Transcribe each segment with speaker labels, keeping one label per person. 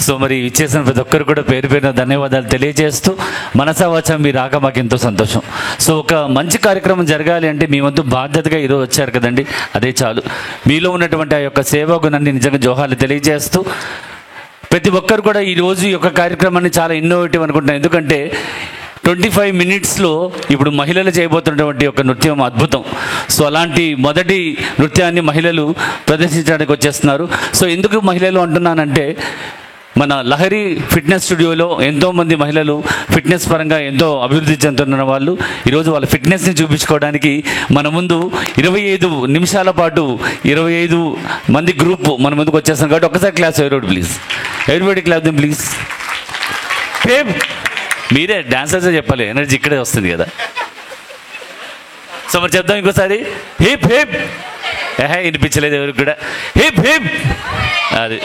Speaker 1: So మరి ఇచ్చేసిన ప్రతి ఒక్కరు కూడా పేరు పేరున ధన్యవాదాలు తెలియజేస్తూ మనసా వాచా మీ రాక మాకు ఎంతో సంతోషం. సో ఒక మంచి కార్యక్రమం జరగాలి అంటే మీ వంతు బాధ్యతగా ఈరోజు వచ్చారు కదండి, అదే చాలు. మీలో ఉన్నటువంటి ఆ యొక్క సేవా గుణాన్ని నిజంగా జోహార్లు తెలియజేస్తూ ప్రతి ఒక్కరు కూడా ఈరోజు ఈ యొక్క కార్యక్రమాన్ని చాలా ఇన్నోవేటివ్ అనుకుంటున్నాను. ఎందుకంటే 25 మినిట్స్లో ఇప్పుడు మహిళలు చేయబోతున్నటువంటి ఒక నృత్యం అద్భుతం. సో అలాంటి మొదటి నృత్యాన్ని మహిళలు ప్రదర్శించడానికి వచ్చేస్తున్నారు. సో ఎందుకు మహిళలు అంటున్నానంటే, మన లహరి ఫిట్నెస్ స్టూడియోలో ఎంతోమంది మహిళలు ఫిట్నెస్ పరంగా ఎంతో అభివృద్ధి చెందుతున్న వాళ్ళు ఈరోజు వాళ్ళ ఫిట్నెస్ని చూపించుకోవడానికి మన ముందు 25 నిమిషాల పాటు 25 మంది గ్రూప్ మన ముందుకు వచ్చేస్తాం. కాబట్టి ఒక్కసారి class everybody please, everybody class them please. మీరే డాన్సర్సే చెప్పాలి, ఎనర్జీ ఇక్కడే వస్తుంది కదా. సో మరి చెప్దాం ఇంకోసారి, హిప్ హిప్. వినిపించలేదు ఎవరికి కూడా, హిప్ హిప్. అది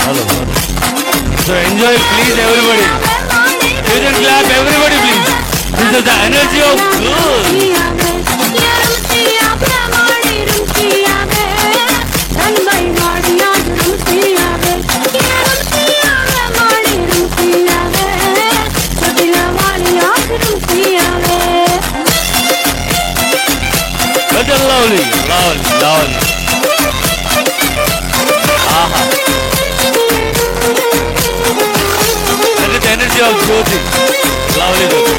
Speaker 1: So enjoy, please, everybody. Children clap, everybody, please. This is the energy of girls. Such a lovely, lovely, lovely. Aha. That is the energy of Jyoti. Lovely, Jyoti.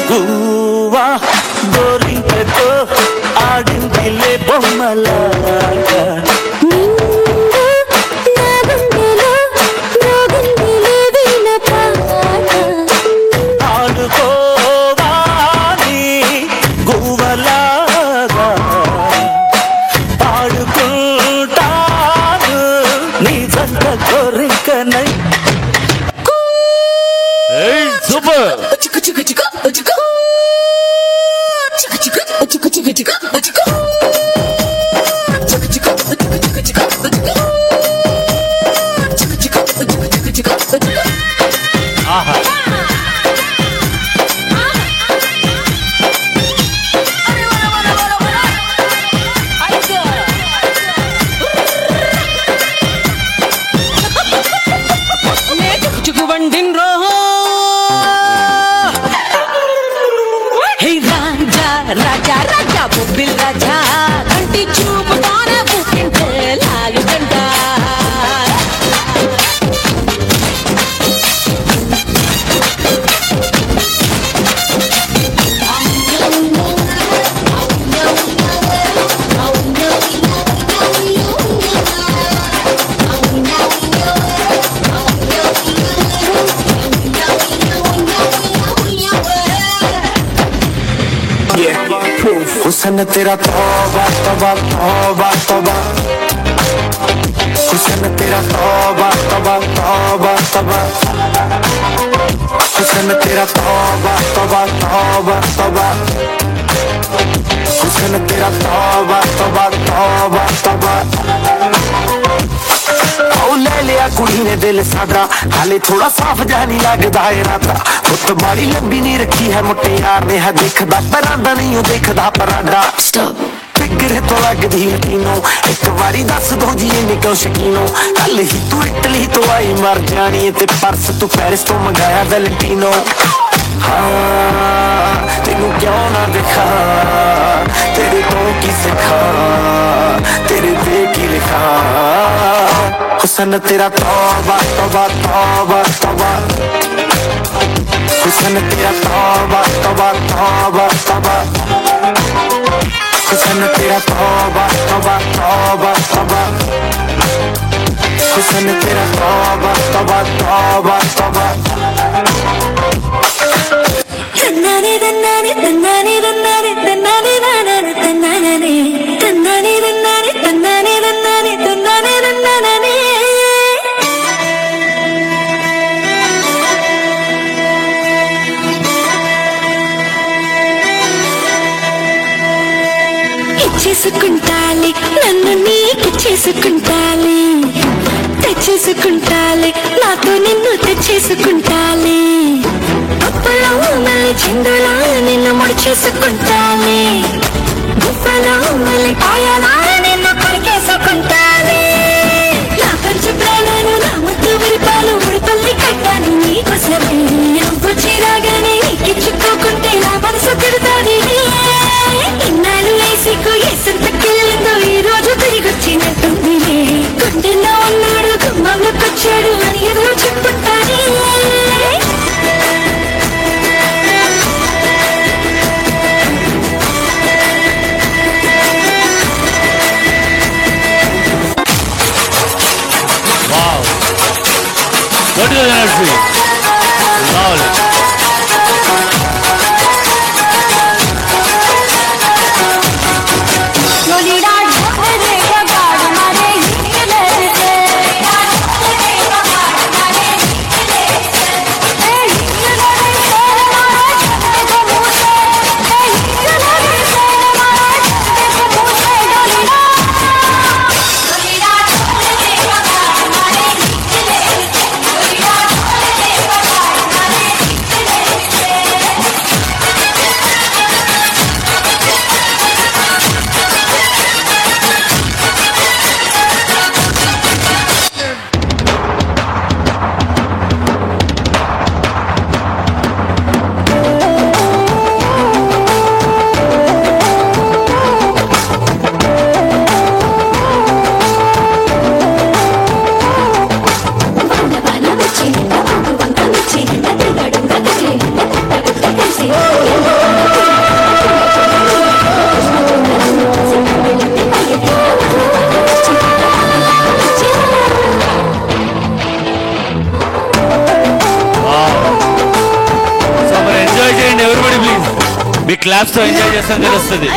Speaker 2: Guvva గోరింకతో ఆడిందిలే బొమ్మలాగా ఆడుకోవాలి గువ్వలాగా ఆడుకుంటాను నీ జంట కోరికనై.
Speaker 1: Super. ఆహా.
Speaker 3: రాజా రాజా బొబ్బిల్ రాజా కంటి చూపుతాన పుట్టింటే లాగుతంట.
Speaker 2: हुस्न तेरा तौबा तौबा तौबा तौबा, हुस्न तेरा तौबा तौबा तौबा तौबा, हुस्न तेरा तौबा तौबा तौबा तौबा, हुस्न तेरा तौबा तौबा तौबा तौबा। ले लिया कुड़ी ने दिल सादा, हाले थोड़ा साफ जानी लगदा है राता। पुत बाड़ी लंबी नहीं रखी है मुट्टे यार ने, है देखदा परांदा नहीं हो देखदा परांदा। फिक्र तो लगदी यकीनो, एक बारी दस दो जी निकल शकीनो। कल ही तू इटली तो आई मर जानी ते परस तू पेरिस तो मंगाया वैलेंटिनो। हाँ तेनू क्यों ना दिखा, तेरे तो की सिखा, तेरे पे की लिखा। हुस्न तेरा तौबा तौबा तौबा तौबा, हुस्न तेरा तौबा तौबा तौबा तौबा, हुस्न तेरा तौबा तौबा तौबा तौबा, हुस्न तेरा तौबा तौबा तौबा तौबा।
Speaker 3: तन्नाने तन्नाने तन्नाने तन्नाने तन्नाने तन्नाने तन्नाने तन्नाने तन्नाने तन्नाने तन्नाने तन्नाने तन्नाने। ఇచ్చేసుకుంటాలి నన్ను నీకిచ్చేసుకుంటాలి, తెచ్చేసుకుంటాలి నాతో నిన్ను తెచ్చేసుకుంటాలి. అప్పలో మళ్ళీ చిందులా నిన్ను ముడిచేసుకుంటాలి, గుప్పలో మళ్ళీ పాయలా నిన్ను కొరికేసుకుంటాలి. నా పంచ ప్రాణాలు నా ముద్దు విరిపాలు ముడిపల్లి కట్టాను నీకోసమే. నువ్వు చిరాగానే నీకిచ్చుకోకుంటే నా మనసు తిడతాది. ఇన్నాళ్ళు వేసికు ఎసంతకెళ్ళిందో ఈ రోజు తిరిగొచ్చినట్టుందిలే. గుండెల్లో ఉన్నాడు గుమ్మంలోకొచ్చాడు అని ఎదురు చెప్పుంటానే.
Speaker 1: Wow. What is the energy? Lovely. Me claps తో ఎంజాయ్ చేస్తాం తెలుస్తుంది.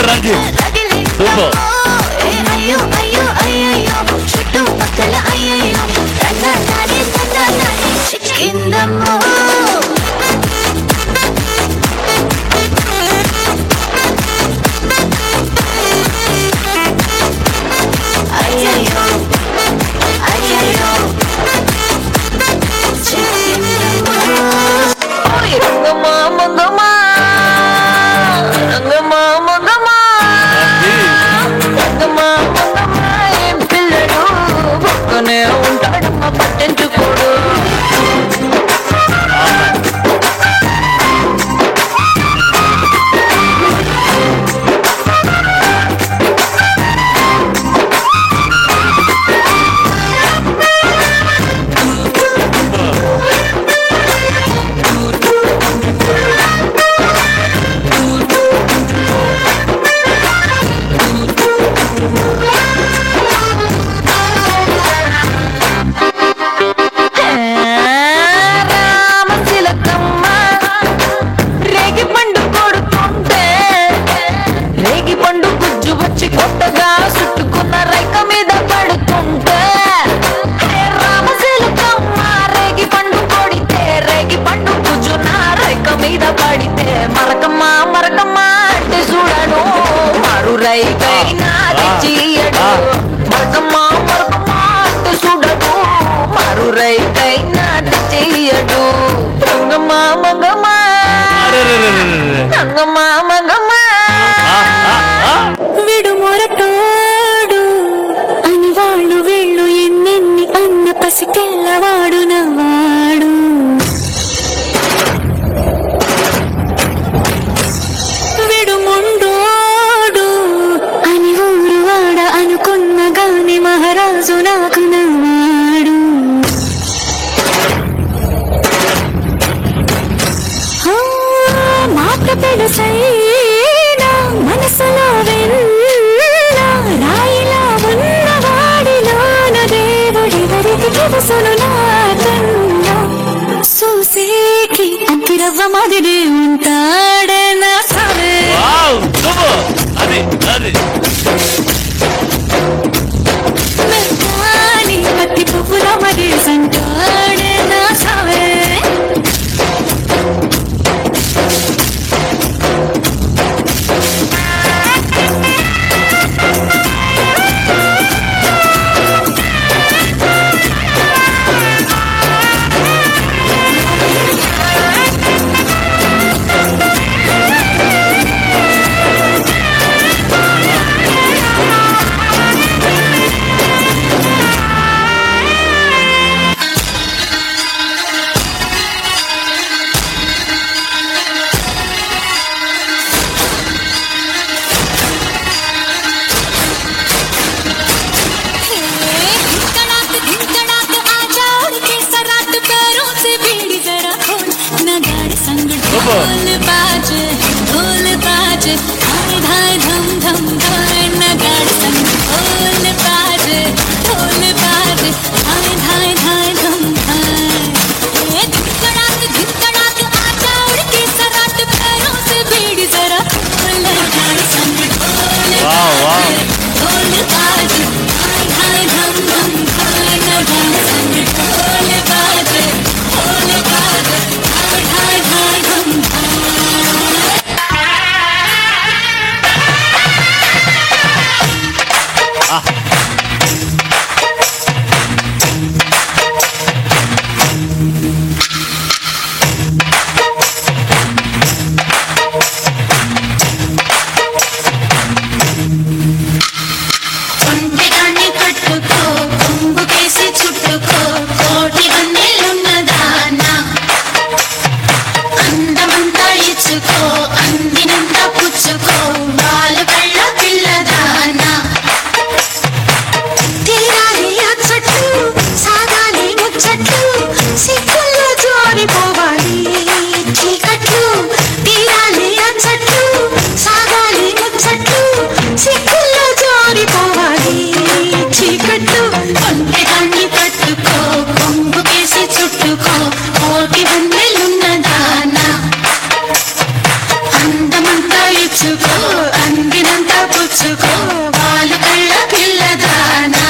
Speaker 1: రంజిత్ సూపర్.
Speaker 3: విడుమొరటోడు అని వాళ్ళు వీళ్ళు ఎన్నెన్ని అన్న పసికెళ్ళవాడు నవ్వాడు. విడుముండోడు అని ఊరు వాడ అనుకున్న గాని మహారాజు నాకు నవ్వాడు. మాట పెడసైనా మనసులో వెళ్ళా రాయిలా ఉన్నవాడిలోన దేవుడివరికి తెలుసును నాకన్నా. సూసేకి అంతిరవ్వ మాదిరి ఉంటాడే నా సరే. మెత్తాని పత్తి పువ్వుల మరి సంటాడే నా సరే. बाजे हाय धाय धम धम धाय नगाड़ संग ढोल बाजे हाय धाय धाय धम धाय धिकड़ाक आजा उड़ के सराट पैरों से भीड़ जरा ढोल नगाड़ संग ढोल बाजे हाय धाय धम धम धाय नगाड़ संग ढोल बाजे हाय धाय धाय धम
Speaker 4: ఒంటిగాన్ని కట్టుకో కొంగుకేసి చుట్టుకో కోటి వన్నెలున్నదానా అందమంతా ఇచ్చుకో అందినంత పుచ్చుకో వాళ్ళు కళ్ళ పిల్లదానా తీరాలి అచ్చట్లు సాగాలి ముచ్చట్లు సిక్కుల్లో జోరిపోవాలి చీకట్లు తీరాలి అచ్చట్లు సాగాలి ముచ్చట్లు సిక్కుల్లో జోరిపోవాలి చీకట్లు ఒంటెగాన్ని పట్టుకో కొంగుకేసి చుట్టుకో కోటి వన్నెలున్నదానా అందమంతా ఇచ్చుకో అందినంత పుచ్చుకో వాళ్ళు కళ్ళ పిల్లదానా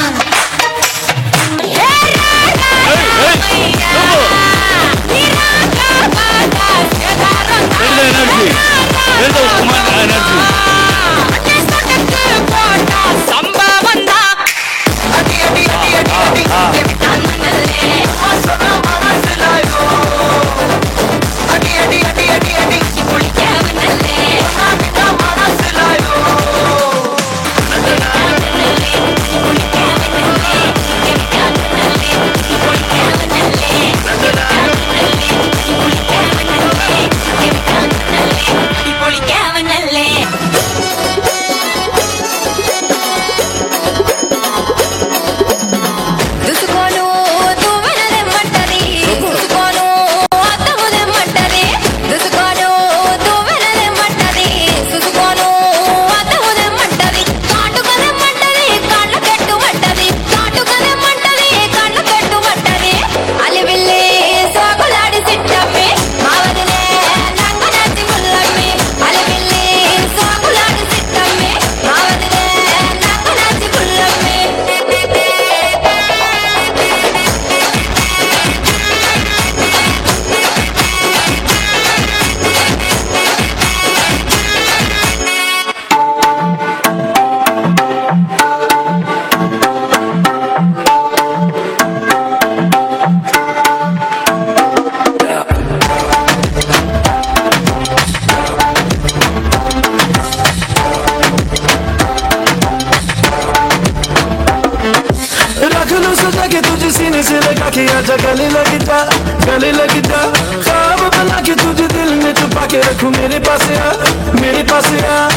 Speaker 2: आजा गले लग जा ख्वाब बना के तुझे दिल में छुपा के रखूं मेरे पास आ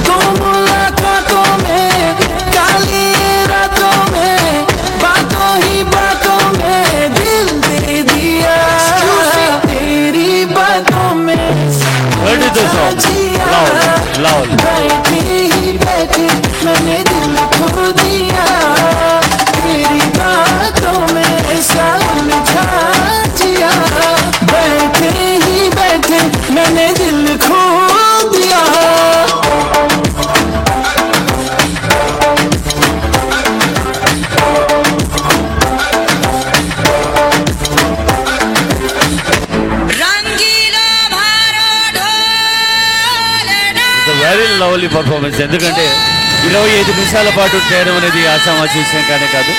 Speaker 2: तो मुलाकातों में काली रातों में बातों ही बातों में दिल दे दिया तेरी बातों में बैठे ही बैठे मैंने दिल खो दिया तेरी बातों में ऐसा उलझा जिया बैठे ही बैठे मैंने दिल खो दिया
Speaker 1: వెరీ లవ్లీ పర్ఫార్మెన్స్. ఎందుకంటే 25 నిమిషాల పాటు చేయడం అనేది ఆషామాషి విషయం కానీ కాదు.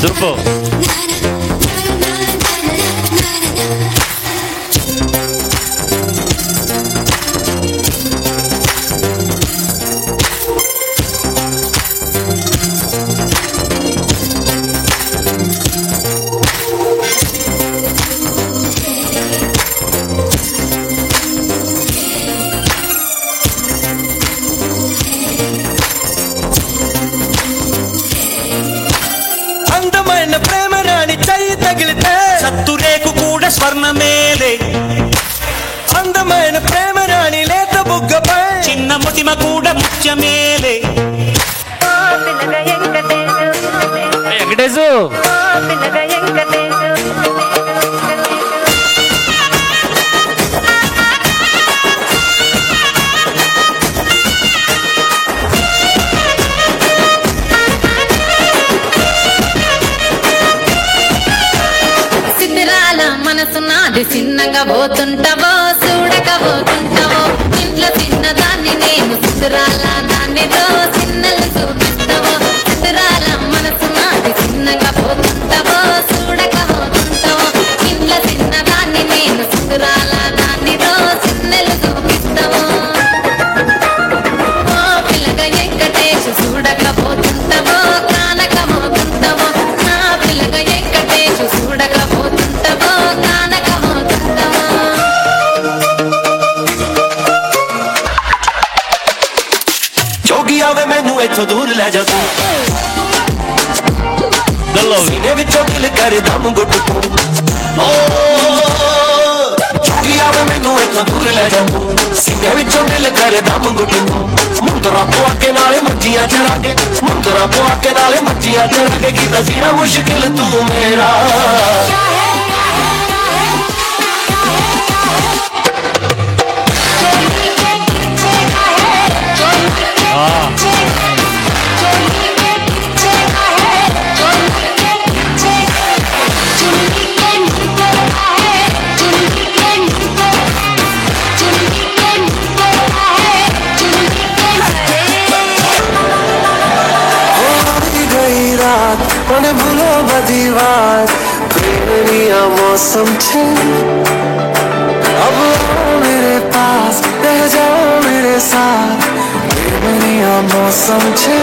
Speaker 1: సూపర్.
Speaker 5: అందమైన ప్రేమ రాణి చెయ్యి తగిలితే సత్తురేకు కూడా స్వర్ణమేలే. అందమైన ప్రేమ రాణి లేత బుగ్గపై చిన్న ముతిమ కూడా ముత్యమేలే.
Speaker 1: వెంకటేశు
Speaker 6: మనసు నాది చిన్నగా పోతుంటావో చూడక పోతుంటావో ఇంట్లో చిన్నదాన్ని నేను సుతురాల దాన్నితో చిన్నలు చూపిస్తావో సుతురాల మనసు నాది చిన్నగా పోతుంటావో చూడక పోతుంటావో ఇంట్లో చిన్నదాన్ని నేను సుతురాల దాన్నితో చిన్నలు చూపిస్తావో పిల్లగా వెంకటేశు చూడక పోతుంటావో కానక పోతుంటావో నా పిల్లగా వెంకటేశు చూడక పోతుంటావో కానక పోతుంటావో.
Speaker 5: ਜੋਗੀ ਆਵੇ ਮੈਨੂੰ ਇੱਥੋਂ ਦੂਰ ਲੈ ਜਾ ਤੂੰ ਸੀਨੇ ਵਿੱਚੋਂ ਦਿਲ ਕਰੇ ਦਮ ਗੁੱਟ ਤੂੰ ਜੋਗੀ ਆਵੇ ਮੈਨੂੰ ਇੱਥੋਂ ਦੂਰ ਲੈ ਜਾ ਤੂੰ ਸੀਨੇ ਵਿੱਚੋਂ ਦਿਲ ਕਰੇ ਦਮ ਗੁੱਟ ਤੂੰ ਮੁੰਦਰਾ ਪਵਾ ਕੇ ਨਾਲੇ ਮੱਜੀਆਂ ਚੜਾ ਕੇ ਮੁੰਦਰਾ ਪਵਾ ਕੇ ਨਾਲੇ ਮੱਜੀਆਂ ਚੜਾ ਕੇ ਕੀਤਾ ਸੀ ਨਾ ਮੁਸ਼ਕਿਲ ਤੂੰ ਮੇਰਾ મને ભૂલો બધી વાત પ્રેમની मौसम छे अब आओ मेरे पास रह जाओ मेरे साथ प्रेमनी मौसम छे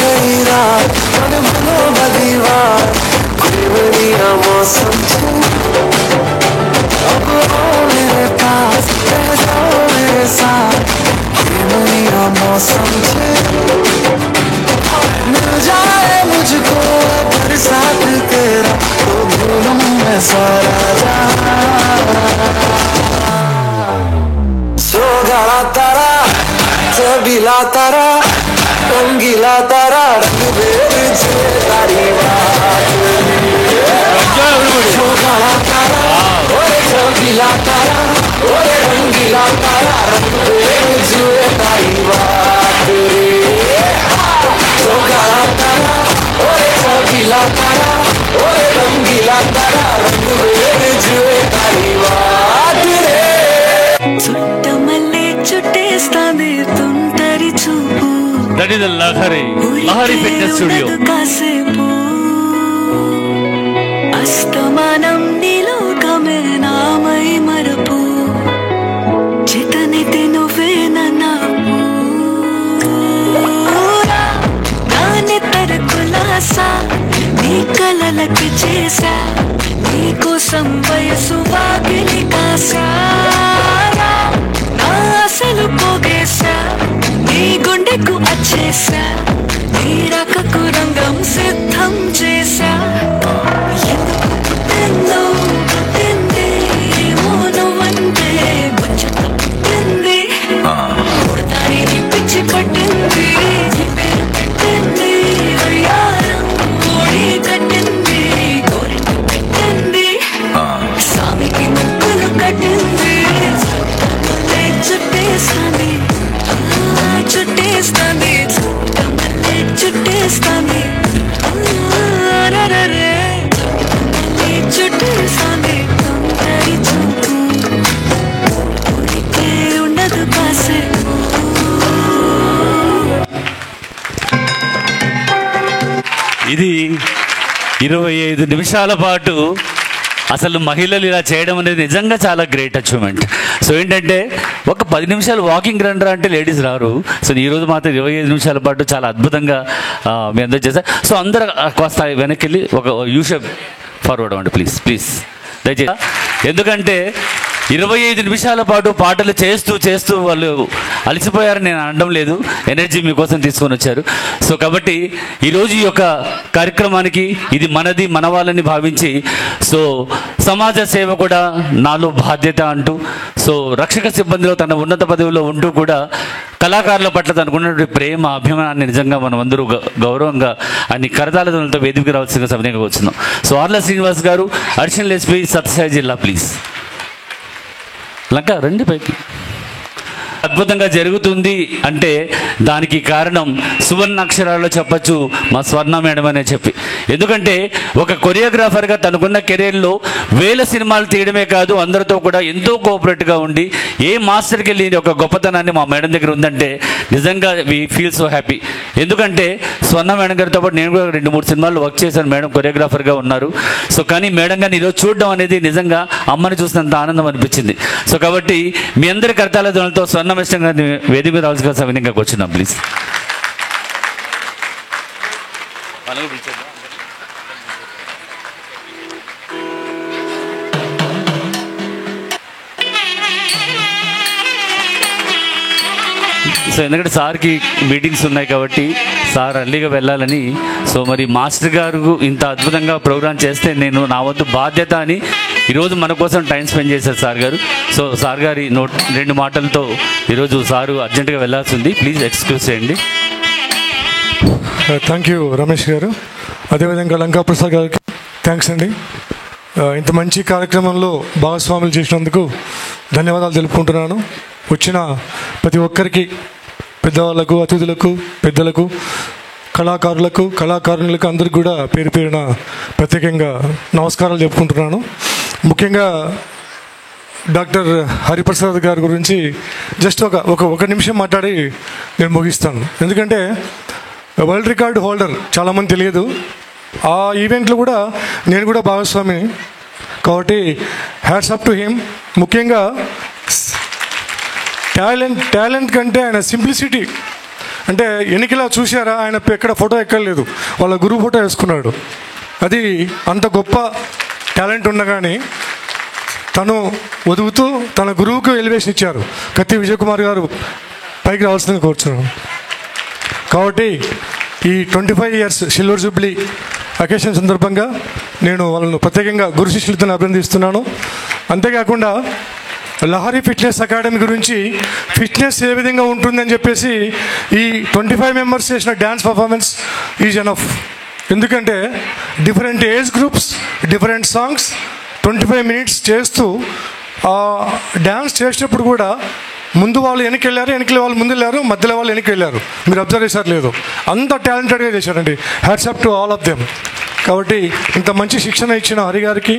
Speaker 5: गई रात મને ભૂલો બધી વાત प्रेमनी मौसम छे अब आओ मेरे पास रह जाओ मेरे साथ प्रेमनी मौसम छे मिल जाए मुझको अगर साथ तेरा तो भूलूं मैं सारा सोगाला तारा चबीला तारा रंगीला तारा रंग बेर से तारी बात सोगाला तारा ओए चबीला तारा ओए रंगीला तारा रंग बेर से तारी बात सोगाला तारा ओए चबीला तारा ओए रंगीला तारा रंग बेर से तारी बात रे
Speaker 4: చుట్టమల్లే చుట్టేస్తాంది తుంటరి చూపు
Speaker 1: that is the Lahari fitness studio.
Speaker 4: కాసేపు అస్తమానం నీలోకమే నామై మరపు చితనితే నువ్వే నన్నాపు నానెత్తర కులాసా నీ కలలకి చేసా నీకోసం వయసు వాకిలి కాసా నా అసలు పోగేసా నీ గుండెకు వచ్చేసా నీ రకకు రంగం సిద్ధం చేసా ఎందుకు పుట్టిందో పుట్టింది ఏమో నువ్వంటే బుచ్చ పుట్టింది పుడతాయి పిచ్చి పట్టింది నీ పేరు పెట్టింది వయ్యారం కోడి కట్టింది కోరిక పెట్టింది స్వామికి ముక్కులు కట్టింది చుట్టేస్తాంది చుట్టేస్తాంది చుట్టమల్లే చుట్టేస్తాంది అరరరే చుట్టమల్లే చుట్టేస్తాంది తొందరి చూపు ఊరికే ఉండదు కాసేపు
Speaker 1: ఇది 25 నిమిషాల పాటు అసలు మహిళలు ఇలా చేయడం అనేది నిజంగా చాలా గ్రేట్ అచీవ్మెంట్. సో ఏంటంటే ఒక 10 నిమిషాలు వాకింగ్ రన్ అంటే లేడీస్ రారు. సో ఈరోజు మాత్రం 25 నిమిషాల పాటు చాలా అద్భుతంగా మీ అందరూ చేశారు. సో అందరూ కాస్త వెనక్కి వెళ్ళి ఒక యూ షేప్ ఫార్వర్డ్ అవ్వండి ప్లీజ్ ప్లీజ్ దయచేసి. ఎందుకంటే 25 నిమిషాల పాటు పాటలు చేస్తూ చేస్తూ వాళ్ళు అలసిపోయారని నేను అనడం లేదు, ఎనర్జీ మీకోసం తీసుకొని వచ్చారు. సో కాబట్టి ఈరోజు ఈ యొక్క కార్యక్రమానికి ఇది మనది మన వాళ్ళని భావించి సో సమాజ సేవ కూడా నాలో బాధ్యత అంటూ సో రక్షక సిబ్బందిలో తన ఉన్నత పదవిలో ఉంటూ కూడా కళాకారుల పట్ల తనకున్నటువంటి ప్రేమ అభిమానాన్ని నిజంగా మనం అందరూ గౌరవంగా అన్ని కరతాళతో వేదికగా రావాల్సిన సమయంగా వచ్చినాం. సో ఆర్ల శ్రీనివాస్ గారు, అడిషనల్ ఎస్పీ సత్యసాయి జిల్లా, ప్లీజ్. లంక రండి పైకి. అద్భుతంగా జరుగుతుంది అంటే దానికి కారణం సువర్ణ అక్షరాల్లో చెప్పచ్చు మా స్వర్ణ మేడం అనే చెప్పి. ఎందుకంటే ఒక కొరియోగ్రాఫర్గా తనకున్న కెరీర్లో వేల సినిమాలు తీయడమే కాదు, అందరితో కూడా ఎంతో కోఆపరేట్గా ఉండి ఏ మాస్టర్కి వెళ్ళి ఒక గొప్పతనాన్ని మా మేడం దగ్గర ఉందంటే నిజంగా వి ఫీల్ సో హ్యాపీ. ఎందుకంటే స్వర్ణ మేడం గారితో పాటు నేను కూడా 2-3 సినిమాలు వర్క్ చేశాను, మేడం కొరియోగ్రాఫర్గా ఉన్నారు. సో కానీ మేడం గారిని ఈరోజు చూడడం అనేది నిజంగా అమ్మని చూసినంత ఆనందం అనిపించింది. సో కాబట్టి మీ అందరి కర్తాల ధ్వనులతో స్వర్ణ మేడం గారిని వేదిక మీద రావాల్సిన సవినీయంగా కూర్చున్నాం ప్లీజ్. సో ఎందుకంటే సార్కి మీటింగ్స్ ఉన్నాయి కాబట్టి సార్ అర్లీగా వెళ్ళాలని, సో మరి మాస్టర్ గారు ఇంత అద్భుతంగా ప్రోగ్రామ్ చేస్తే నేను నా వంతు బాధ్యత అని ఈరోజు మన కోసం టైం స్పెండ్ చేశారు సార్ గారు. సో సార్ గారి 2 మాటలతో ఈరోజు సారు అర్జెంటుగా వెళ్ళాల్సి ఉంది, ప్లీజ్ ఎక్స్క్యూజ్ చేయండి.
Speaker 7: థ్యాంక్ యూ రమేష్ గారు. అదేవిధంగా లంకా ప్రసాద్ గారికి థ్యాంక్స్ అండి. ఇంత మంచి కార్యక్రమంలో భాగస్వాములు చేసినందుకు ధన్యవాదాలు తెలుపుకుంటున్నాను. వచ్చిన ప్రతి ఒక్కరికి, పెద్దవాళ్ళకు, అతిథులకు, పెద్దలకు, కళాకారులకు, కళాకారులకు అందరికి కూడా పేరు పేరున ప్రత్యేకంగా నమస్కారాలు చెప్పుకుంటున్నాను. ముఖ్యంగా డాక్టర్ హరిప్రసాద్ గారి గురించి జస్ట్ ఒక నిమిషం మాట్లాడి నేను ముగిస్తాను. ఎందుకంటే వరల్డ్ రికార్డు హోల్డర్, చాలామంది తెలియదు. ఆ ఈవెంట్లో కూడా నేను కూడా భాగస్వామిని కాబట్టి హ్యాట్స్ అప్ టు హిమ్. ముఖ్యంగా టాలెంట్ కంటే ఆయన సింప్లిసిటీ, అంటే ఎన్నికలా చూశారా, ఆయన ఎక్కడ ఫోటో ఎక్కలేదు, వాళ్ళ గురువు ఫోటో వేసుకున్నాడు. అది అంత గొప్ప టాలెంట్ ఉండగానే తను వదుగుతూ తన గురువుకు ఎలివేషన్ ఇచ్చారు. కత్తి విజయ్ కుమార్ గారు పైకి రావాల్సిందని కోరుచున్నాను. కాబట్టి ఈ 25 ఇయర్స్ సిల్వర్ జూబ్లీ అకేషన్ సందర్భంగా నేను వాళ్ళను ప్రత్యేకంగా గురు శిష్యులతో అభినందిస్తున్నాను. అంతేకాకుండా లహరి ఫిట్నెస్ అకాడమీ గురించి, ఫిట్నెస్ ఏ విధంగా ఉంటుందని చెప్పేసి ఈ 25 మెంబర్స్ చేసిన డ్యాన్స్ పర్ఫార్మెన్స్ ఈజ్ ఎనఫ్. ఎందుకంటే different age groups, different songs 25 minutes చేస్తూ డ్యాన్స్ చేసేటప్పుడు కూడా ముందు వాళ్ళు వెనక్కి వెళ్ళారు, వెనక్కి వాళ్ళు ముందు వెళ్ళారు, మధ్యలో వాళ్ళు వెనక్కి వెళ్ళారు. మీరు అబ్జర్వ్ చేశారు లేదు, అంత టాలెంటెడ్గా చేశారండి. Hats up to all of them. కాబట్టి ఇంత మంచి శిక్షణ ఇచ్చిన హరి గారికి,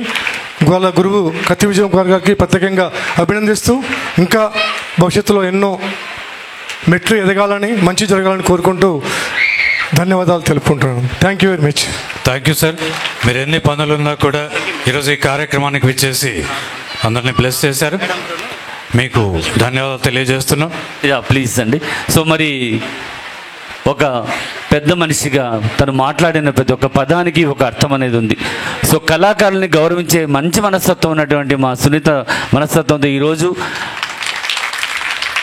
Speaker 7: వాళ్ళ గురువు కత్తి విజయ్ కుమార్ గారికి ప్రత్యేకంగా అభినందిస్తూ ఇంకా భవిష్యత్తులో ఎన్నో మెట్లు ఎదగాలని, మంచి జరగాలని కోరుకుంటూ ధన్యవాదాలు తెలుపుకుంటున్నాను. Thank you very much.
Speaker 8: Thank you sir. మీరు ఎన్ని పనులున్నా కూడా ఈరోజు ఈ కార్యక్రమానికి విచ్చేసి అందరినీ బ్లెస్ చేశారు, మీకు ధన్యవాదాలు తెలియజేస్తున్నాం.
Speaker 1: ప్లీజ్ అండి. సో మరి ఒక పెద్ద మనిషిగా తను మాట్లాడిన ప్రతి ఒక్క పదానికి ఒక అర్థం అనేది ఉంది. సో కళాకారుల్ని గౌరవించే మంచి మనస్తత్వం ఉన్నటువంటి మా సునీత మనస్తత్వంతో ఈరోజు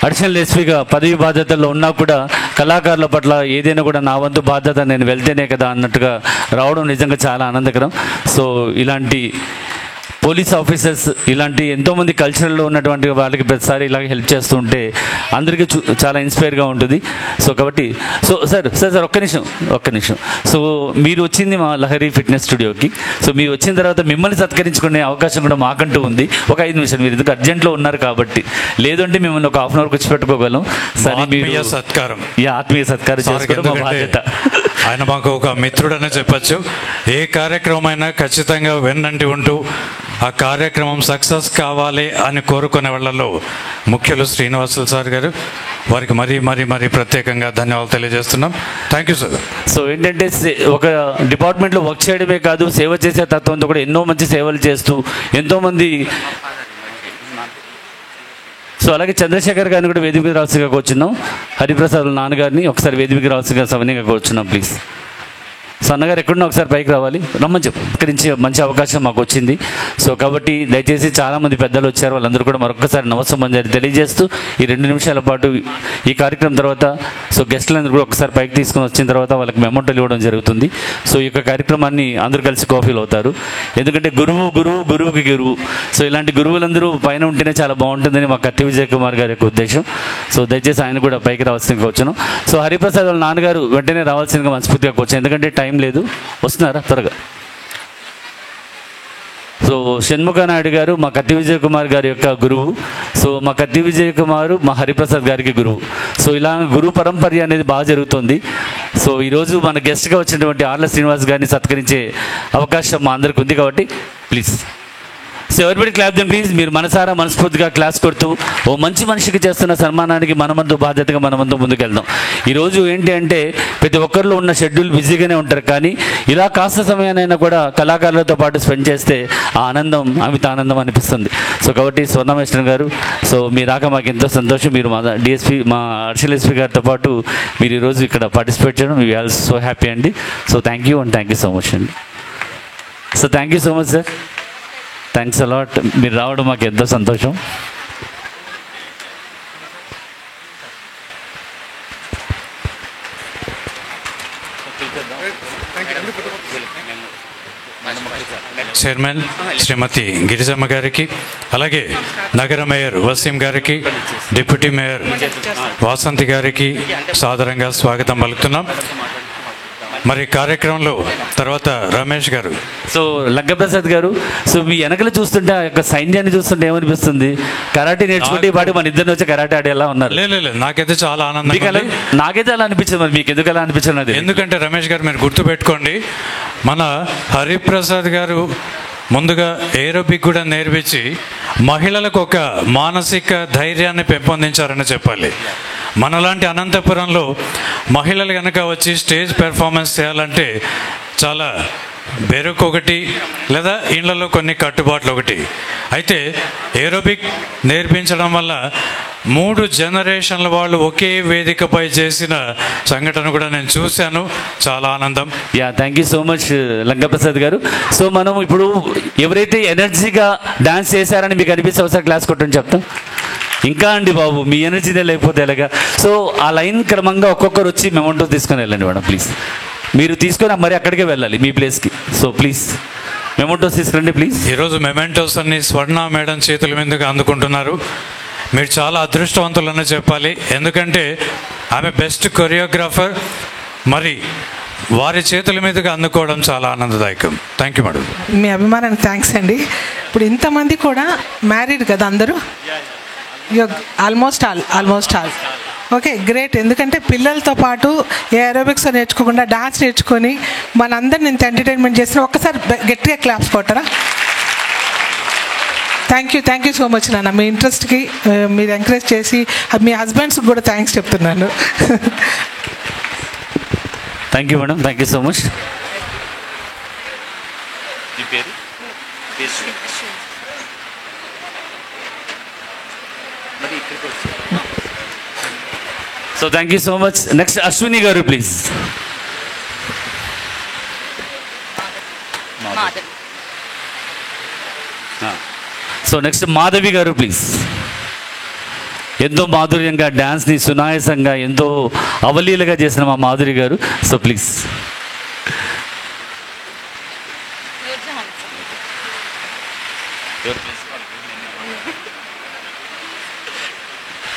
Speaker 1: అడిషనల్ ఎస్పీగా పదవి బాధ్యతల్లో ఉన్నా కూడా కళాకారుల పట్ల ఏదైనా కూడా నా వంతు బాధ్యత నేను వెళ్తేనే కదా అన్నట్టుగా రావడం నిజంగా చాలా ఆనందకరం. సో ఇలాంటి పోలీస్ ఆఫీసర్స్ ఇలాంటి ఎంతోమంది కల్చరల్లో ఉన్నటువంటి వాళ్ళకి ప్రతిసారి ఇలాగ హెల్ప్ చేస్తూ ఉంటే అందరికీ చాలా ఇన్స్పైర్గా ఉంటుంది. సో కాబట్టి సార్ ఒక్క నిమిషం. సో మీరు వచ్చింది మా లహరి ఫిట్నెస్ స్టూడియోకి. సో మీరు వచ్చిన తర్వాత మిమ్మల్ని సత్కరించుకునే అవకాశం కూడా మాకంటూ ఉంది. ఒక 5 నిమిషాలు మీరు ఎందుకు అర్జెంట్లో ఉన్నారు కాబట్టి, లేదంటే మిమ్మల్ని ఒక 1/2 అవర్ వచ్చి పెట్టుకోగలం. సరే,
Speaker 8: ఆత్మీయ సత్కారం
Speaker 1: చేసుకోవడం మా బాధ్యత.
Speaker 8: ఆయన మాకు ఒక మిత్రుడనే చెప్పచ్చు. ఏ కార్యక్రమం అయినా ఖచ్చితంగా వెన్నంటి ఉంటూ ఆ కార్యక్రమం సక్సెస్ కావాలి అని కోరుకునే వాళ్ళలో ముఖ్యులు శ్రీనివాసులు సార్ గారు. వారికి మరీ ప్రత్యేకంగా ధన్యవాదాలు తెలియజేస్తున్నాం. Thank you sir.
Speaker 1: సో ఏంటంటే ఒక డిపార్ట్మెంట్లో వర్క్ చేయడమే కాదు, సేవ చేసే తత్వంతో కూడా ఎన్నో మంచి సేవలు చేస్తూ ఎంతోమంది. సో అలాగే చంద్రశేఖర్ గారిని కూడా వేదిక మీద రావాల్సిగా కూర్చున్నాం. హరిప్రసాద్ నాన్నగారిని ఒకసారి వేదిక మీద రావాల్సిగా సవనీగా కూర్చున్నాం ప్లీజ్. సో అన్నగారు ఎక్కడున్నా ఒకసారి పైకి రావాలి, రమ్మని చెప్పు. ఇక్కడి నుంచి మంచి అవకాశం మాకు వచ్చింది. సో కాబట్టి దయచేసి చాలామంది పెద్దలు వచ్చారు, వాళ్ళందరూ కూడా మరొకసారి నమస్సంజరి తెలియజేస్తూ ఈ 2 నిమిషాల పాటు ఈ కార్యక్రమం తర్వాత సో గెస్టులందరూ కూడా ఒకసారి పైకి తీసుకొని వచ్చిన తర్వాత వాళ్ళకి మెమోంటోలు ఇవ్వడం జరుగుతుంది. సో ఈ యొక్క కార్యక్రమాన్ని అందరూ కలిసి కాఫీలు అవుతారు. ఎందుకంటే గురువుకి గురువు. సో ఇలాంటి గురువులందరూ పైన ఉంటేనే చాలా బాగుంటుందని మా కత్తి విజయ్ కుమార్ గారి యొక్క ఉద్దేశం. సో దయచేసి ఆయన కూడా పైకి రావాల్సిందిగా వచ్చాను. సో హరిప్రసాద్ వాళ్ళ నాన్నగారు వెంటనే రావాల్సిందిగా మనస్ఫూర్తిగా వచ్చాను, ఎందుకంటే టైం లేదు. వస్తున్నారా త్వరగా? సో షణ్ముఖ నాయుడు గారు మా కత్తి విజయ్ కుమార్ గారి యొక్క గురువు. సో మా కత్తి విజయ్ కుమారు మా హరిప్రసాద్ గారికి గురువు. సో ఇలా గురు పరంపర అనేది బాగా జరుగుతుంది. సో ఈరోజు మన గెస్ట్గా వచ్చినటువంటి ఆర్ల శ్రీనివాస్ గారిని సత్కరించే అవకాశం మా అందరికి ఉంది కాబట్టి please so everybody clap them please. మీరు మనసారా మనస్ఫూర్తిగా క్లాస్ కొడుతూ ఓ మంచి మనిషికి చేస్తున్న సన్మానానికి మనమందు బాధ్యతగా మనమందు ముందుకెళ్దాం. ఈరోజు ఏంటి అంటే ప్రతి ఒక్కరిలో ఉన్న షెడ్యూల్ బిజీగానే ఉంటారు, కానీ ఇలా కాస్త సమయానైనా కూడా కళాకారులతో పాటు స్పెండ్ చేస్తే ఆ ఆనందం అమిత ఆనందం అనిపిస్తుంది. సో కాబట్టి స్వర్ణమేశ్వరం గారు, సో మీ రాక మాకు ఎంతో సంతోషం. మీరు మా డిఎస్పీ మా అర్షల్ ఎస్పీ గారితో పాటు మీరు ఈరోజు ఇక్కడ పార్టిసిపేట్ చేయడం వీ ఆర్ సో హ్యాపీ అండి. So thank you so much అండి. So thank you so much sir. Thanks a lot. మీరు రావడం మాకు ఎంతో సంతోషం.
Speaker 8: చైర్మన్ శ్రీమతి గిరిజమ్మ గారికి, అలాగే నగర మేయర్ వసీం గారికి, డిప్యూటీ మేయర్ వాసంతి గారికి సాదరంగా స్వాగతం పలుకుతున్నాం. మరి కార్యక్రమంలో తర్వాత రమేష్ గారు.
Speaker 1: సో లంకప్రసాద్ గారు, సో మీ వెనకలు చూస్తుంటే ఆ యొక్క సైన్యాన్ని చూస్తుంటే ఏమనిపిస్తుంది? కరాటే నేర్చుకుంటే పాటు మన ఇద్దరిని వచ్చి కరాటే ఆడేలా ఉన్నారు.
Speaker 8: లేదు నాకైతే చాలా ఆనందం.
Speaker 1: నాకైతే అలా అనిపించింది, మరి మీకు ఎందుకు అలా అనిపించినది?
Speaker 8: ఎందుకంటే రమేష్ గారు మీరు గుర్తుపెట్టుకోండి, మన హరిప్రసాద్ గారు ముందుగా ఏరోబిక్ కూడా నేర్పించి మహిళలకు ఒక మానసిక ధైర్యాన్ని పెంపొందించారని చెప్పాలి. మనలాంటి అనంతపురంలో మహిళలు కనుక వచ్చి స్టేజ్ పెర్ఫార్మెన్స్ చేయాలంటే చాలా బెరుకు ఒకటి, లేదా ఇళ్లలో కొన్ని కట్టుబాట్లు ఒకటి. అయితే ఏరోబిక్ నేర్పించడం వల్ల 3 జనరేషన్ల వాళ్ళు ఒకే వేదికపై చేసిన సంఘటన కూడా నేను చూశాను. చాలా ఆనందం.
Speaker 1: థ్యాంక్ యూ సో మచ్ లంకప్రసాద్ గారు. సో మనం ఇప్పుడు ఎవరైతే ఎనర్జీగా డాన్స్ చేశారని మీకు అనిపిస్తే ఒకసారి క్లాస్ కొట్టని చెప్తాం. ఇంకా అండి బాబు, మీ ఎనర్జీనే లేకపోతే ఎలాగా? సో ఆ లైన్ క్రమంగా ఒక్కొక్కరు వచ్చి మెమోంటో తీసుకొని వెళ్ళండి మేడం ప్లీజ్. మీరు తీసుకొని మరి అక్కడికే వెళ్ళాలి మీ ప్లేస్కి. సో ప్లీజ్ మెమోంటోస్ తీసుకురండి ప్లీజ్.
Speaker 8: ఈరోజు మెమెంటోస్ అన్ని స్వర్ణ మేడం చేతుల మీదుగా అందుకుంటున్నారు. మీరు చాలా అదృష్టవంతులని చెప్పాలి, ఎందుకంటే ఆమె బెస్ట్ కొరియోగ్రాఫర్. మరి వారి చేతుల మీదుగా అందుకోవడం చాలా ఆనందదాయకం. Thank you madam.
Speaker 9: మీ అభిమానానికి థ్యాంక్స్ అండి. ఇప్పుడు ఇంతమంది కూడా మ్యారీడ్ కదా అందరూ? Almost all okay, great. ఎందుకంటే పిల్లలతో పాటు ఏ ఏరోబిక్స్ నేర్చుకోకుండా డాన్స్ నేర్చుకొని మనందరిని ఇంత ఎంటర్టైన్మెంట్ చేసిన ఒక్కసారి గట్టిగా క్లాప్స్ కొట్టరా? థ్యాంక్ యూ సో మచ్ నాన్న. మీ ఇంట్రెస్ట్కి మీరు ఎంకరేజ్ చేసి మీ హస్బెండ్స్కి కూడా థ్యాంక్స్ చెప్తున్నాను.
Speaker 1: Thank you madam, thank you so much. So thank you so much. Next Ashwini గారు ప్లీజ్. సో నెక్స్ట్ మాధవి గారు ప్లీజ్. ఎంతో మాధుర్యంగా డ్యాన్స్ని సునాయాసంగా ఎంతో అవలీలగా చేసిన మా మాధురి గారు. So please.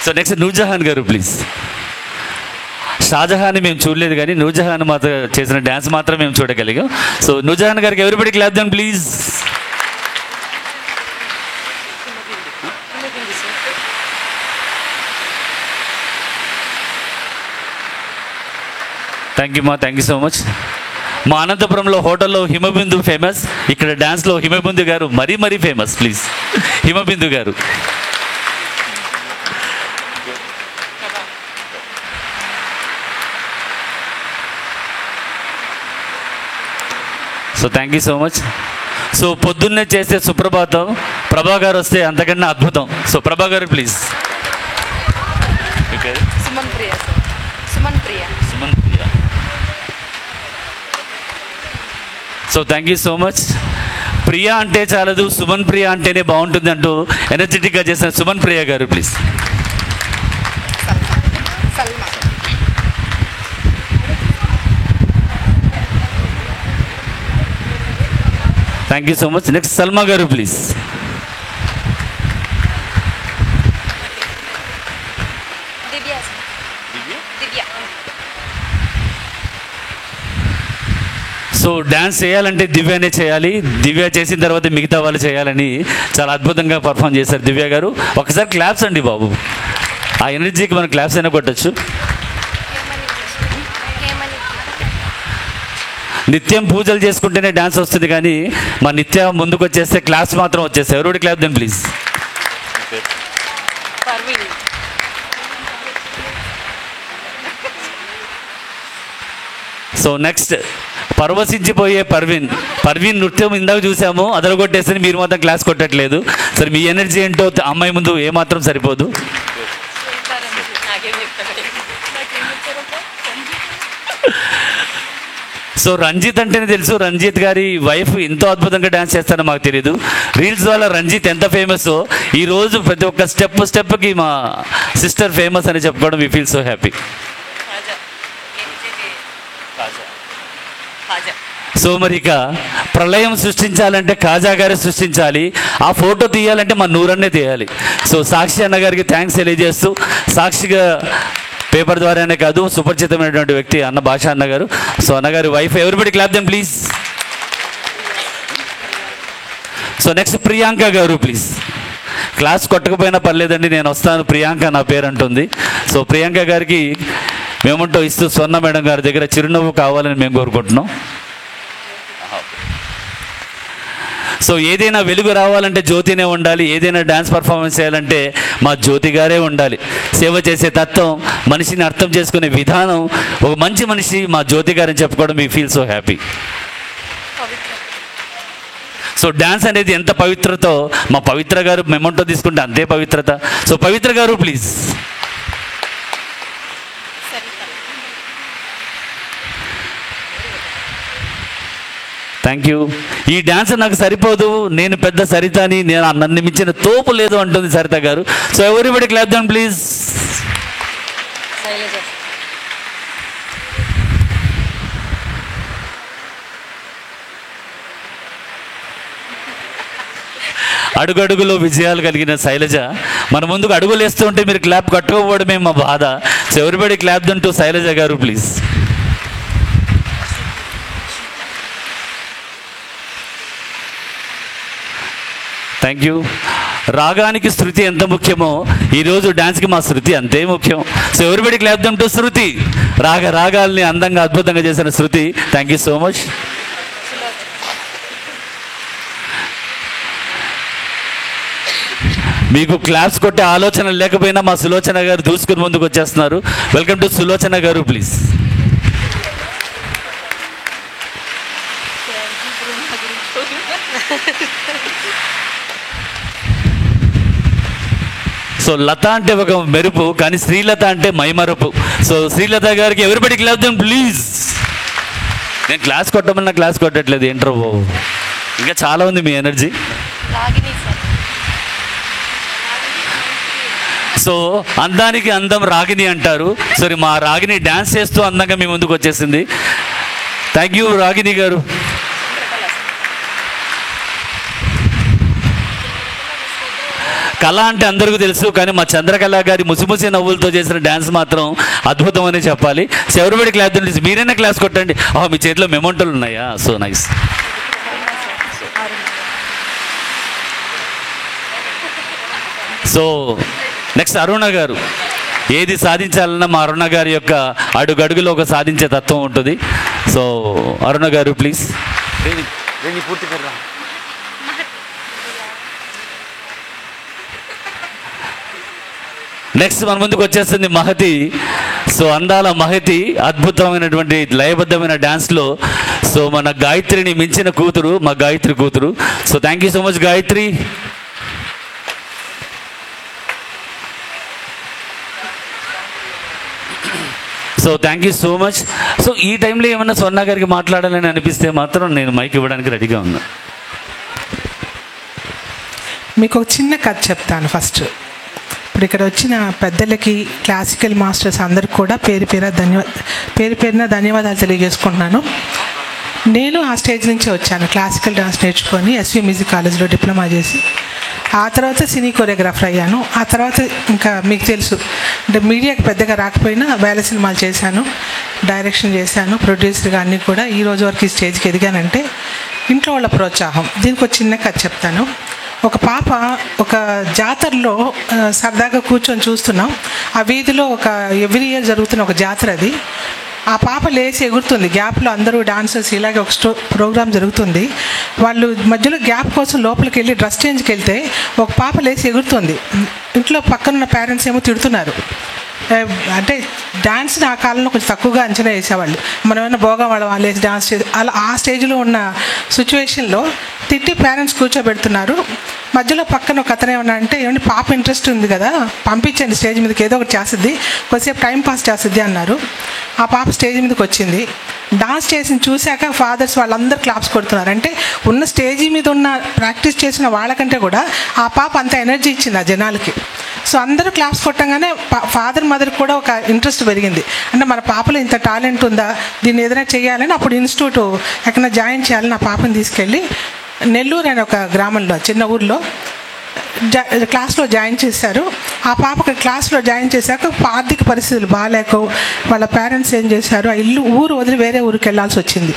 Speaker 1: So next Noorjahan గారు ప్లీజ్. షాజహాన్ మేము చూడలేదు కానీ నూర్జహాన్ మాత్రం చేసిన డ్యాన్స్ మాత్రం మేము చూడగలిగాం. సో నూర్జహాన్ గారికి everybody clap then please. Thank you మా, థ్యాంక్ యూ సో మచ్. మా అనంతపురంలో హోటల్లో హిమబిందు ఫేమస్, ఇక్కడ డ్యాన్స్లో హిమబిందు గారు మరీ మరీ ఫేమస్. ప్లీజ్ హిమబిందు గారు. So thank you so much. So పొద్దున్నే చేసే సుప్రభాతం ప్రభా గారు వస్తే అంతకన్నా అద్భుతం. సో ప్రభా గారు please.
Speaker 10: Suman Priya sir. Suman Priya.
Speaker 1: Suman Priya. So thank you so much. Priya అంటే చాలదు, సుమన్ ప్రియ అంటేనే బాగుంటుంది అంటూ ఎనర్జెటిక్గా చేసిన సుమన్ ప్రియ గారు please.
Speaker 10: Salma.
Speaker 1: Thank you so much. Next Salma గారు please.
Speaker 10: Divya sir. Divya.
Speaker 1: So dance చేయాలంటే దివ్యనే చేయాలి, దివ్య చేసిన తర్వాత మిగతా వాళ్ళు చేయాలని చాలా అద్భుతంగా పర్ఫామ్ చేశారు దివ్య గారు. ఒకసారి క్లాప్స్ అండి బాబు. ఆ ఎనర్జీకి మనం క్లాప్స్ అయినా కొట్టచ్చు. నిత్యం పూజలు చేసుకుంటేనే డ్యాన్స్ వస్తుంది కానీ మా నిత్య ముందుకు వచ్చేస్తే క్లాప్స్ మాత్రం వచ్చేస్తాయి. ఎవరు clap then please.
Speaker 10: Parveen.
Speaker 1: So next పరవశించిపోయే పర్వీన్. పర్వీన్ నృత్యం ఇందాక చూసాము, అదరగొట్టేసరి మీరు మాత్రం క్లాస్ కొట్టట్లేదు. సరే మీ ఎనర్జీ ఏంటో అమ్మాయి ముందు ఏమాత్రం సరిపోదు. సో రంజిత్ అంటేనే తెలుసు, రంజిత్ గారి వైఫ్ ఎంతో అద్భుతంగా డ్యాన్స్ చేస్తారో మాకు తెలియదు. రీల్స్ వల్ల రంజిత్ ఎంత ఫేమస్, ఈరోజు ప్రతి ఒక్క స్టెప్కి మా సిస్టర్ ఫేమస్ అని చెప్పుకోవడం we feel so happy. So మరి ఇక ప్రళయం సృష్టించాలంటే కాజా గారే సృష్టించాలి, ఆ ఫోటో తీయాలంటే మా నూరన్నే తీయాలి. సో సాక్షి అన్న గారికి థ్యాంక్స్ తెలియజేస్తూ, సాక్షిగా పేపర్ ద్వారానే కాదు సుపరిచితమైనటువంటి వ్యక్తి అన్న భాష అన్న గారు. సో అన్నగారి wife. Everybody clap them please. So next Priyanka గారు ప్లీజ్. క్లాస్ కొట్టకపోయినా పర్లేదండి, నేను వస్తాను, ప్రియాంక నా పేరు అంటుంది. సో ప్రియాంక గారికి మేముంటో ఇస్తూ స్వర్ణ మేడం గారి దగ్గర చిరునవ్వు కావాలని మేము కోరుకుంటున్నాం. సో ఏదైనా వెలుగు రావాలంటే జ్యోతినే ఉండాలి, ఏదైనా డ్యాన్స్ పర్ఫార్మెన్స్ చేయాలంటే మా జ్యోతి గారే ఉండాలి. సేవ చేసే తత్వం, మనిషిని అర్థం చేసుకునే విధానం, ఒక మంచి మనిషి మా జ్యోతి గారని చెప్పుకోవడం మీ feel so happy. So dance అనేది ఎంత పవిత్రతో మా పవిత్ర గారు మెమంటో తీసుకుంటే అంతే పవిత్రత. సో పవిత్ర గారు ప్లీజ్. Thank you. ఈ డ్యాన్స్ నాకు సరిపోదు, నేను పెద్ద సరితని, నేను నన్ను మించిన తోపు లేదు అంటుంది సరిత గారు. So everybody clap them please. అడుగడుగులో విజయాలు కలిగిన శైలజ మన ముందుకు అడుగులు వేస్తూ ఉంటే మీరు క్లాప్ కట్టుకోవడమే మా బాధ. So everybody clap them to Shailaja గారు ప్లీజ్. Thank you. రాగానికి శృతి ఎంత ముఖ్యమో ఈరోజు డ్యాన్స్కి మా శృతి అంతే ముఖ్యం. So everybody clap them to Shruti. రాగాల్ని అందంగా అద్భుతంగా చేసిన Shruti. Thank you so much. మీకు క్లాప్స్ కొట్టే ఆలోచన లేకపోయినా మా సులోచన గారు దూసుకుని ముందుకు వచ్చేస్తున్నారు. వెల్కమ్ టు సులోచన గారు ప్లీజ్. సో లత అంటే ఒక మెరుపు, కానీ శ్రీలత అంటే మైమరుపు. సో శ్రీలత గారికి ఎవరిబడి క్లాప్ దెమ్ ప్లీజ్. నేను క్లాస్ కొట్టమన్నా క్లాస్ కొట్టట్లేదు, ఏంట్రో బాబు, ఇంకా చాలా ఉంది మీ ఎనర్జీ. సో అందానికి అందం రాగిని అంటారు. సరే మా రాగిని డ్యాన్స్ చేస్తూ అందంగా మీ ముందుకు వచ్చేసింది. థ్యాంక్ యూ రాగిని గారు. కళ అంటే అందరికీ తెలుసు, కానీ మా చంద్రకళ గారి ముసిముసి నవ్వులతో చేసిన డ్యాన్స్ మాత్రం అద్భుతం అని చెప్పాలి. సో ఎవరిబడి క్లాస్ ఉంటుంది, మీరైనా క్లాస్ కొట్టండి. మీ చేతిలో మెమోంటోలు ఉన్నాయా? So nice. సో నెక్స్ట్ అరుణ గారు. ఏది సాధించాలన్నా మా అరుణ గారి యొక్క అడుగడుగులో ఒక సాధించే తత్వం ఉంటుంది. సో అరుణ గారు ప్లీజ్. పూర్తి కర్రా. నెక్స్ట్ మన ముందుకు వచ్చేస్తుంది మహతి. సో అందాల మహతి అద్భుతమైనటువంటి లయబద్ధమైన డ్యాన్స్లో సో మన గాయత్రిని మించిన కూతురు, మా గాయత్రి కూతురు. So thank you so much Gayatri. So thank you so much. So ఈ టైంలో ఏమన్నా స్వర్ణ గారికి మాట్లాడాలని అనిపిస్తే మాత్రం నేను మైక్ ఇవ్వడానికి రెడీగా ఉన్నా.
Speaker 9: మీకు ఒక చిన్న కథ చెప్తాను ఫస్ట్. ఇప్పుడు ఇక్కడ వచ్చిన పెద్దలకి, క్లాసికల్ మాస్టర్స్ అందరికి కూడా పేరు పేరున ధన్యవాదాలు తెలియజేసుకుంటున్నాను. నేను ఆ స్టేజ్ నుంచే వచ్చాను. క్లాసికల్ డాన్స్ నేర్చుకొని ఎస్వి మ్యూజిక్ కాలేజ్లో డిప్లొమా చేసి ఆ తర్వాత సినీ కొరియోగ్రాఫర్ అయ్యాను. ఆ తర్వాత ఇంకా మీకు తెలుసు, అంటే మీడియాకి పెద్దగా రాకపోయినా వేల సినిమాలు చేశాను, డైరెక్షన్ చేశాను, ప్రొడ్యూసర్గా అన్నీ కూడా. ఈ రోజు వరకు ఈ స్టేజ్కి ఎదిగానంటే ఇంట్లో వాళ్ళ ప్రోత్సాహం. దీనికి ఒక చిన్న కథ చెప్తాను. ఒక పాప ఒక జాతరలో సరదాగా కూర్చొని చూస్తున్నాం. ఆ వీధిలో ఒక ఎవ్రీ ఇయర్ జరుగుతున్న ఒక జాతర అది. ఆ పాప లేచి ఎగురుతుంది. గ్యాప్లో అందరూ డాన్సర్స్ ఇలాగే ఒక ప్రోగ్రామ్ జరుగుతుంది. వాళ్ళు మధ్యలో గ్యాప్ కోసం లోపలికి వెళ్ళి డ్రెస్ చేంజ్కి వెళ్తే ఒక పాప లేచి ఎగురుతుంది. ఇంట్లో పక్కనున్న పేరెంట్స్ ఏమో తిడుతున్నారు. అంటే డాన్స్ని ఆ కాలంలో కొంచెం తక్కువగా అంచనా వేసేవాళ్ళు. మనం ఏమైనా భోగా వాళ్ళు వేసి డాన్స్ చేసి అలా ఆ స్టేజ్లో ఉన్న సిచ్యువేషన్లో తిట్టి పేరెంట్స్ కూర్చోబెడుతున్నారు. మధ్యలో పక్కన ఒక అతను ఏమన్నా అంటే, ఏమంటే పాప ఇంట్రెస్ట్ ఉంది కదా, పంపించండి స్టేజ్ మీదకి, ఏదో ఒకటి చేస్తుంది, కొద్దిసేపు టైం పాస్ చేస్తుంది అన్నారు. ఆ పాప స్టేజ్ మీదకి వచ్చింది. డాన్స్ చేసి చూశాక ఫాదర్స్ వాళ్ళందరూ క్లాప్స్ కొడుతున్నారు. అంటే ఉన్న స్టేజీ మీద ఉన్న ప్రాక్టీస్ చేసిన వాళ్ళకంటే కూడా ఆ పాప అంత ఎనర్జీ ఇచ్చింది ఆ జనాలకి. సో అందరూ క్లాప్స్ కొట్టంగానే ఫాదర్ మదర్కి కూడా ఒక ఇంట్రెస్ట్ పెరిగింది. అంటే మన పాపలో ఇంత టాలెంట్ ఉందా, దీన్ని ఏదైనా చేయాలని అప్పుడు ఇన్స్టిట్యూట్ ఎక్కడైనా జాయిన్ చేయాలని ఆ పాపని తీసుకెళ్ళి నెల్లూరు అనే ఒక గ్రామంలో, చిన్న ఊర్లో క్లాస్లో జాయిన్ చేశారు. ఆ పాపకి క్లాస్లో జాయిన్ చేశాక ఆర్థిక పరిస్థితులు బాగాలేక వాళ్ళ పేరెంట్స్ ఏం చేశారు, ఆ ఊరు వదిలి వేరే ఊరికి వెళ్ళాల్సి వచ్చింది.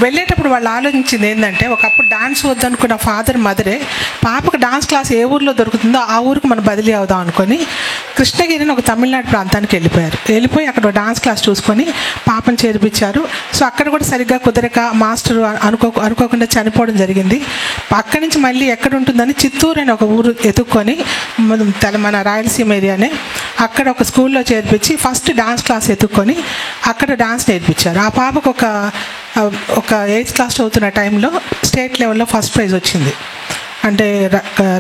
Speaker 9: వెళ్ళేటప్పుడు వాళ్ళు ఆలోచించింది ఏంటంటే, ఒకప్పుడు డాన్స్ వద్దనుకున్న ఫాదర్ మదరే పాపకు డాన్స్ క్లాస్ ఏ ఊరిలో దొరుకుతుందో ఆ ఊరికి మనం బదిలీ అవుదాం అనుకొని కృష్ణగిరిని ఒక తమిళనాడు ప్రాంతానికి వెళ్ళిపోయి అక్కడ డాన్స్ క్లాస్ చూసుకొని పాపను చేర్పించారు. సో అక్కడ కూడా సరిగ్గా కుదరక మాస్టర్ అనుకోకుండా చనిపోవడం జరిగింది. అక్కడి నుంచి మళ్ళీ ఎక్కడ ఉంటుందని చిత్తూరు అని ఒక ఊరు ఎత్తుక్కొని మన రాయలసీమ ఏరియానే అక్కడ ఒక స్కూల్లో చేర్పించి ఫస్ట్ డాన్స్ క్లాస్ ఎత్తుక్కొని అక్కడ డాన్స్ నేర్పించారు. ఆ పాపకు ఒక 8th క్లాస్ చదువుతున్న టైంలో స్టేట్ లెవెల్లో ఫస్ట్ ప్రైజ్ వచ్చింది, అంటే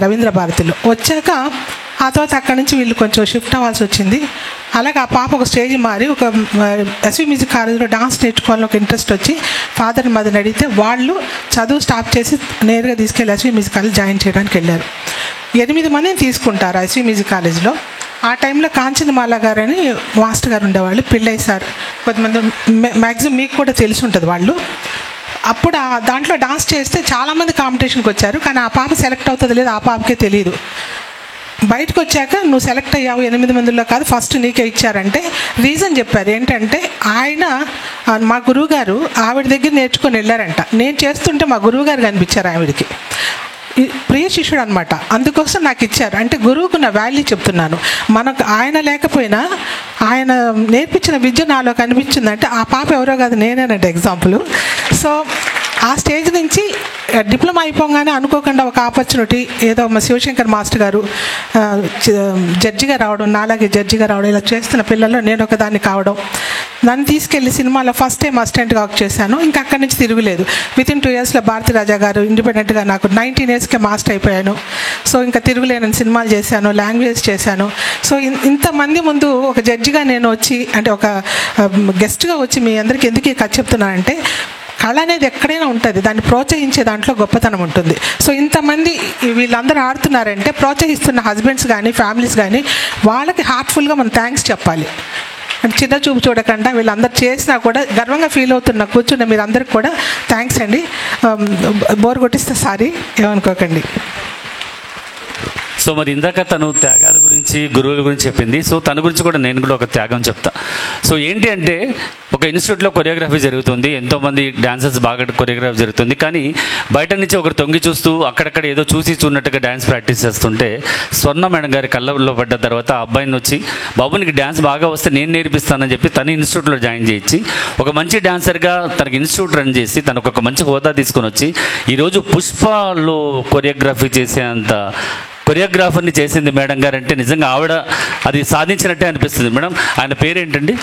Speaker 9: రవీంద్ర భారతిలో. వచ్చాక ఆ తర్వాత అక్కడి నుంచి వీళ్ళు కొంచెం షిఫ్ట్ అవ్వాల్సి వచ్చింది. అలాగే ఆ పాప ఒక స్టేజ్ మారి ఒక ఎస్వి మ్యూజిక్ కాలేజ్లో డాన్స్ నేర్చుకోవాలని ఒక ఇంట్రెస్ట్ వచ్చి ఫాదర్ మదర్ని అడిగితే వాళ్ళు చదువు స్టాప్ చేసి నేరుగా తీసుకెళ్ళి ఎస్వి మ్యూజిక్ కాలేజ్ జాయిన్ చేయడానికి వెళ్ళారు. 8 మందిని తీసుకుంటారు ఎస్వి మ్యూజిక్ కాలేజ్లో. ఆ టైంలో కాంచనమాల గారు అని మాస్టర్ గారు ఉండేవాళ్ళు, పిల్లయ్య సార్, కొంతమంది మ్యాక్సిమం మీకు కూడా తెలిసి ఉంటుంది వాళ్ళు. అప్పుడు దాంట్లో డాన్స్ చేస్తే చాలామంది కాంపిటీషన్కి వచ్చారు, కానీ ఆ పాప సెలెక్ట్ అవుతుంది లేదు ఆ పాపకే తెలియదు. బయటకు వచ్చాక నువ్వు సెలెక్ట్ అయ్యావు 8 మందిలో కాదు, ఫస్ట్ నీకే ఇచ్చారంటే రీజన్ చెప్పారు. ఏంటంటే ఆయన మా గురువుగారు ఆవిడ దగ్గర నేర్చుకొని వెళ్ళారంట. నేను చేస్తుంటే మా గురువుగారు కనిపించారు ఆవిడకి, ప్రియ శిష్యుడు అనమాట, అందుకోసం నాకు ఇచ్చారు. అంటే గురువుకు నా వాల్యూ చెప్తున్నాను. మనకు ఆయన లేకపోయినా ఆయన నేర్పించిన విద్య నాలో కనిపించిందంటే ఆ పాప ఎవరో కాదు నేనేనంటే ఎగ్జాంపుల్. సో ఆ స్టేజ్ నుంచి డిప్లొమా అయిపోగానే అనుకోకుండా ఒక ఆపర్చునిటీ, ఏదో మా శివశంకర్ మాస్టర్ గారు జడ్జిగా రావడం, నాలాగే జడ్జిగా రావడం, ఇలా చేస్తున్న పిల్లల్లో నేను ఒకదాన్ని కావడం, నన్ను తీసుకెళ్ళి సినిమాలో ఫస్ట్ టైం అసిస్టెంట్గా వర్క్ చేశాను. ఇంకా అక్కడి నుంచి తిరుగులేదు. వితిన్ 2 yearsలో భారతీ రాజా గారు ఇండిపెండెంట్గా నాకు 19 yearsకే మాస్టర్ అయిపోయాను. సో ఇంకా తిరుగులేనని సినిమాలు చేశాను, లాంగ్వేజ్ చేశాను. సో ఇంతమంది ముందు ఒక జడ్జిగా నేను వచ్చి, అంటే ఒక గెస్ట్గా వచ్చి మీ అందరికీ ఎందుకు ఈ కథ చెప్తున్నానంటే, కళ అనేది ఎక్కడైనా ఉంటుంది, దాన్ని ప్రోత్సహించే దాంట్లో గొప్పతనం ఉంటుంది. సో ఇంతమంది వీళ్ళందరూ ఆడుతున్నారంటే ప్రోత్సహిస్తున్న హస్బెండ్స్ కానీ ఫ్యామిలీస్ కానీ వాళ్ళకి హార్ట్ఫుల్గా మనం థ్యాంక్స్ చెప్పాలి. చిన్న చూపు చూడకుండా వీళ్ళందరూ చేసినా కూడా గర్వంగా ఫీల్ అవుతున్న కూర్చున్న మీరు అందరికి కూడా థ్యాంక్స్ అండి. బోర్ కొట్టిస్తే సారీ, ఏమనుకోకండి.
Speaker 1: సో మరి ఇందాక తను త్యాగాల గురించి గురువుల గురించి చెప్పింది. సో తన గురించి కూడా నేను కూడా ఒక త్యాగం చెప్తా. సో ఏంటి అంటే ఒక ఇన్స్టిట్యూట్లో కొరియోగ్రఫీ జరుగుతుంది, ఎంతోమంది డాన్సర్స్ బాగా కొరియోగ్రఫీ జరుగుతుంది, కానీ బయట నుంచి ఒకరు తొంగి చూస్తూ అక్కడక్కడ ఏదో చూసి చూన్నట్టుగా డ్యాన్స్ ప్రాక్టీస్ చేస్తుంటే స్వర్ణ మేడం గారి కళ్ళల్లో పడ్డ తర్వాత ఆ అబ్బాయిని వచ్చి, బాబు నీకు డ్యాన్స్ బాగా వస్తే నేను నేర్పిస్తానని చెప్పి తన ఇన్స్టిట్యూట్లో జాయిన్ చేయించి ఒక మంచి డాన్సర్గా తనకి ఇన్స్టిట్యూట్ రన్ చేసి తనకు ఒక మంచి హోదా తీసుకొని వచ్చి ఈరోజు పుష్పలో కొరియోగ్రఫీ చేసేంత కొరియోగ్రాఫర్ని చేసింది మేడం గారు అంటే నిజంగా ఆవిడ అది సాధించినట్టే అనిపిస్తుంది. మేడం ఆయన పేరేంటండి?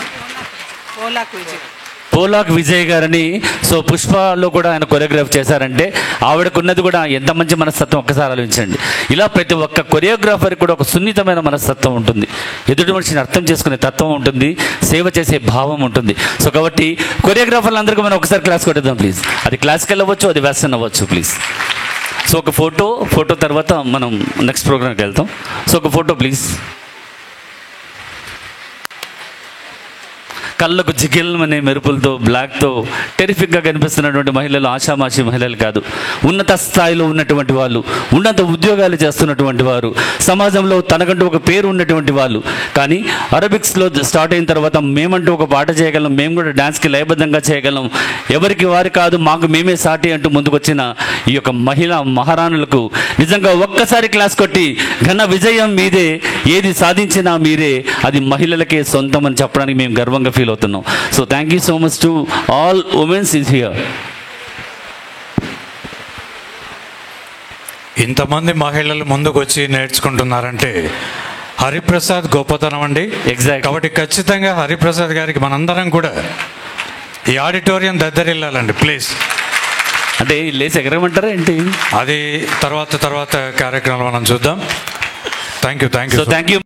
Speaker 1: పోలాక్ విజయ్ గారని. సో పుష్పలో కూడా ఆయన కొరియోగ్రాఫ్ చేశారంటే ఆవిడకున్నది కూడా ఎంత మంచి మనస్తత్వం ఒక్కసారి ఆలోచించండి. ఇలా ప్రతి ఒక్క కొరియోగ్రాఫర్కి కూడా ఒక సున్నితమైన మనస్తత్వం ఉంటుంది, ఎదుటి మనిషిని అర్థం చేసుకునే తత్వం ఉంటుంది, సేవ చేసే భావం ఉంటుంది. సో కాబట్టి కొరియోగ్రాఫర్లు అందరికీ మనం ఒకసారి క్లాస్ కొట్టేద్దాం ప్లీజ్. అది క్లాసికల్ అవ్వచ్చు, అది వెస్టర్న్ అవ్వచ్చు ప్లీజ్. సో ఒక ఫోటో తర్వాత మనం నెక్స్ట్ ప్రోగ్రామ్కి వెళ్తాం. సో ఒక ఫోటో ప్లీజ్. కళ్ళకు జిగిల్మనే మెరుపులతో బ్లాక్తో టెరిఫిక్గా కనిపిస్తున్నటువంటి మహిళలు ఆషామాషి మహిళలు కాదు, ఉన్నత స్థాయిలో ఉన్నటువంటి వాళ్ళు, ఉన్నత ఉద్యోగాలు చేస్తున్నటువంటి వారు, సమాజంలో తనకంటూ ఒక పేరు ఉన్నటువంటి వాళ్ళు. కానీ అరబిక్స్లో స్టార్ట్ అయిన తర్వాత మేమంటూ ఒక పాట చేయగలం, మేము కూడా డ్యాన్స్కి లయబద్ధంగా చేయగలం, ఎవరికి వారు కాదు మాకు మేమే సాటి అంటూ ముందుకొచ్చిన ఈ యొక్క మహిళా మహారాణులకు నిజంగా ఒక్కసారి క్లాస్ కొట్టి ఘన విజయం మీదే, ఏది సాధించినా మీరే, అది మహిళలకే సొంతం అని చెప్పడానికి మేము గర్వంగా ఫీల్ అవుతున్నాం. So thank you so much to all women's is here.
Speaker 8: ఇంతమంది మహిళలు ముందుకు వచ్చి నేర్చుకుంటున్నారంటే హరిప్రసాద్ గొప్పతనం అండి.
Speaker 1: ఎగ్జాక్ట్.
Speaker 8: కాబట్టి ఖచ్చితంగా హరిప్రసాద్ గారికి మనందరం కూడా ఈ ఆడిటోరియం దద్దరిల్లాలండి ప్లీజ్.
Speaker 1: అంటే లేచి ఎగరమంటారా ఏంటి?
Speaker 8: అది తర్వాత కార్యక్రమాలు మనం చూద్దాం. Thank you.
Speaker 1: So thank you.